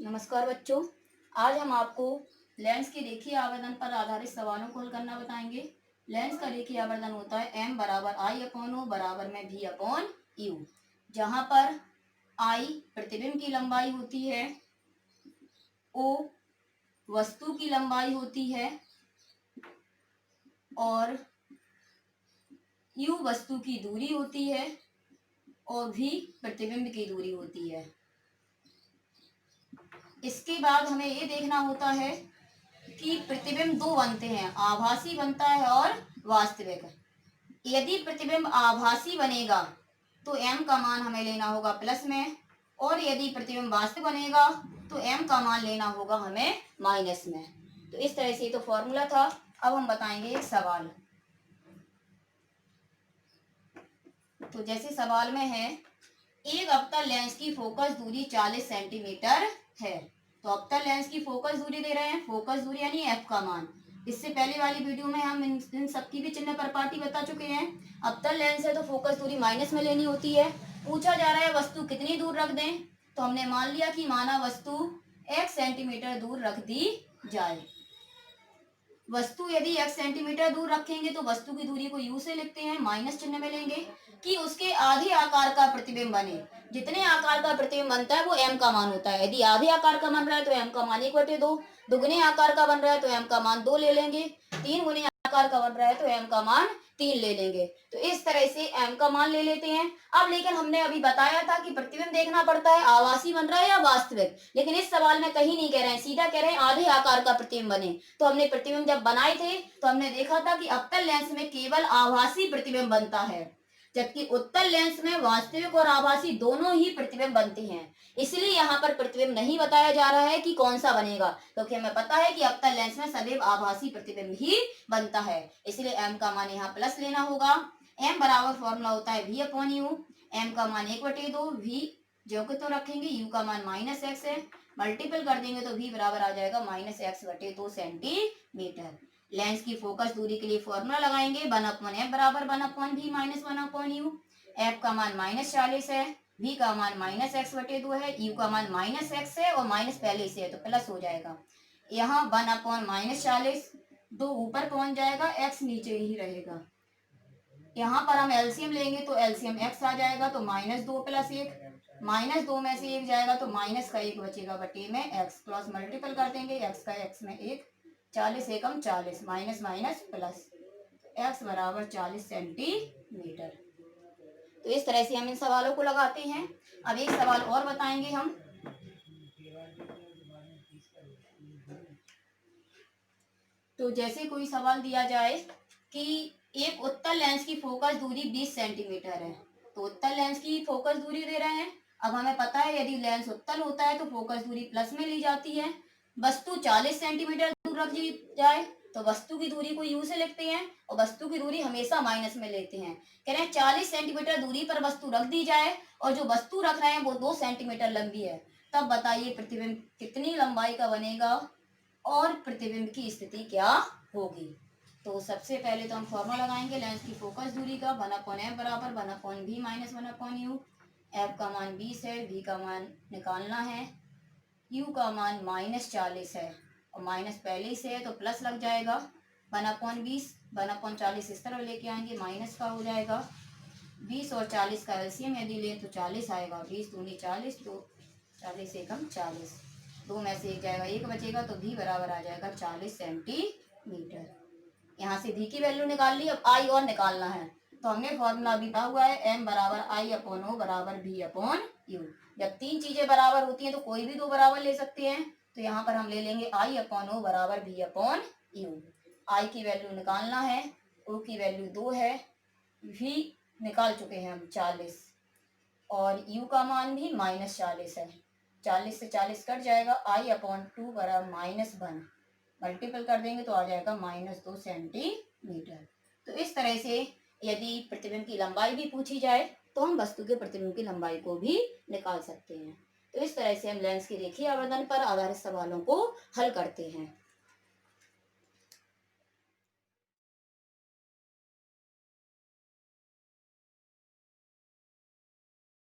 नमस्कार बच्चों। आज हम आपको लेंस के रेखीय आवर्धन पर आधारित सवालों को हल करना बताएंगे। लेंस का रेखीय आवर्धन होता है m बराबर आई अपॉन ओ बराबर में v अपॉन यू, जहां पर I प्रतिबिंब की लंबाई होती है, O वस्तु की लंबाई होती है और U वस्तु की दूरी होती है और v प्रतिबिंब की दूरी होती है। इसके बाद हमें ये देखना होता है कि प्रतिबिंब दो बनते हैं, आभासी बनता है और वास्तविक। यदि प्रतिबिंब आभासी बनेगा तो m का मान हमें लेना होगा प्लस में, और यदि प्रतिबिंब वास्तविक बनेगा तो m का मान लेना होगा हमें माइनस में। तो इस तरह से तो फॉर्मूला था। अब हम बताएंगे एक सवाल। तो जैसे सवाल में है, एक अवतल लेंस की फोकस दूरी 40 सेंटीमीटर है। तो अवतल लेंस की फोकस दूरी दे रहे हैं, फोकस दूरी यानी f का मान। इससे पहले वाली वीडियो में हम इन सबकी भी चिन्ह परपाटी बता चुके हैं। अवतल लेंस है तो फोकस दूरी माइनस में लेनी होती है। पूछा जा रहा है वस्तु कितनी दूर रख दें, तो हमने मान लिया कि माना वस्तु x सेंटीमीटर दूर रख दी जाए। वस्तु यदि x सेंटीमीटर दूर रखेंगे तो वस्तु की दूरी को u से लिखते हैं, माइनस चिन्ह में लेंगे कि उसके आधे आकार का प्रतिबिंब बने। जितने आकार का प्रतिबिंब बनता है वो m का मान होता है। यदि आधे आकार का बन रहा है तो m का मान 1/2, दुगने आकार का बन रहा है तो m का मान 2 ले लेंगे, 3 गुने आकार का बन रहा है तो m का मान 3 ले लेंगे। तो इस तरह से m का मान ले लेते हैं। अब लेकिन हमने अभी बताया था कि प्रतिबिंब देखना पड़ता है आभासी बन रहा है या वास्तविक, लेकिन इस सवाल में कहीं नहीं कह रहे हैं, सीधा कह रहे हैं आधे आकार का प्रतिबिंब बने। तो हमने प्रतिबिंब जब बनाए थे तो हमने देखा था कि अवतल लेंस में केवल आभासी प्रतिबिंब बनता है, जबकि उत्तल लेंस में वास्तविक और आभासी दोनों ही प्रतिबिंब बनते हैं। इसलिए यहाँ पर प्रतिबिंब नहीं बताया जा रहा है कि कौन सा बनेगा, क्योंकि हमें पता है कि अवतल लेंस में सदैव आभासी प्रतिबिंब ही बनता है। इसलिए m का मान यहाँ प्लस लेना होगा। m बराबर फॉर्मूला होता है v अपॉन यू। m का मान 1/2, v जो कि तो रखेंगे, u का मान -x है, मल्टीपल कर देंगे तो v बराबर आ जाएगा -x/2 सेंटीमीटर। लेंस की फोकस दूरी के लिए फॉर्मूला लगाएंगे, 1/f बराबर 1/v माइनस 1/u। f का मान -40 है, v का मान -x/2 है, u का मान -x है और माइनस पहले से है तो प्लस हो जाएगा। यहाँ 1/-40, 2 ऊपर पहुंच जाएगा, x नीचे ही रहेगा। यहाँ पर हम एलसीएम लेंगे तो एलसीएम x आ जाएगा, तो -2 + 1, -2 में से 1 जाएगा तो माइनस का 1 बचेगा बटे में x, क्रॉस मल्टीपल कर देंगे, x का x में 1, 40 एकम 40, माइनस माइनस प्लस, x बराबर 40 सेंटीमीटर। तो इस तरह से हम इन सवालों को लगाते हैं। अब एक सवाल और बताएंगे हम। तो जैसे कोई सवाल दिया जाए कि एक उत्तल लेंस की फोकस दूरी 20 सेंटीमीटर है, तो उत्तल लेंस की फोकस दूरी दे रहे हैं। अब हमें पता है यदि लेंस उत्तल होता है तो फोकस दूरी प्लस में ली जाती है। वस्तु 40 सेंटीमीटर दूर रख दी जाए तो वस्तु की दूरी को u से लिखते हैं और वस्तु की दूरी हमेशा माइनस में लेते हैं। कह रहे हैं 40 सेंटीमीटर दूरी पर वस्तु रख दी जाए और जो वस्तु रख रहे हैं वो 2 सेंटीमीटर लंबी है, तब बताइए प्रतिबिंब कितनी लंबाई का बनेगा और प्रतिबिंब की स्थिति क्या होगी। तो सबसे पहले तो हम फॉर्मूला लगाएंगे लेंस की फोकस दूरी का, 1/f बराबर 1/v माइनस 1/u। f का मान 20 है, v का मान निकालना है, u का मान -40 है और माइनस पहले से है तो प्लस लग जाएगा, 1/20, 1/40 इस तरह लेके आएंगे, माइनस का हो जाएगा। 20 और 40 का एलसीएम यदि लें तो 40 आएगा, 20 दूनी 40, तो 40 एकम 40, 2 में से 1 जाएगा, 1 बचेगा, तो v बराबर आ जाएगा 40 सेंटीमीटर। यहाँ से v की वैल्यू निकाल ली, अब i और निकालना है। तो हमने फॉर्मूला भी पढ़ा हुआ है, m बराबर आई अपॉन ओ बराबर v अपॉन यू। जब 3 चीजें बराबर होती हैं तो कोई भी 2 बराबर ले सकते हैं, तो यहाँ पर हम ले लेंगे आई अपॉन ओ बराबर v अपॉन यू। आई की वैल्यू निकालना है, ओ की वैल्यू 2 है, v निकाल चुके हैं हम 40 और u का मान भी -40 है, 40 से 40 कट जाएगा, आई अपॉन 2 बराबर -1, मल्टीपल कर देंगे तो आ जाएगा -2 सेंटीमीटर। तो इस तरह से यदि प्रतिबिंब की लंबाई भी पूछी जाए तो हम वस्तु के प्रतिबिंब की लंबाई को भी निकाल सकते हैं। तो इस तरह से हम लेंस के रेखीय आवर्धन पर आधारित सवालों को हल करते हैं।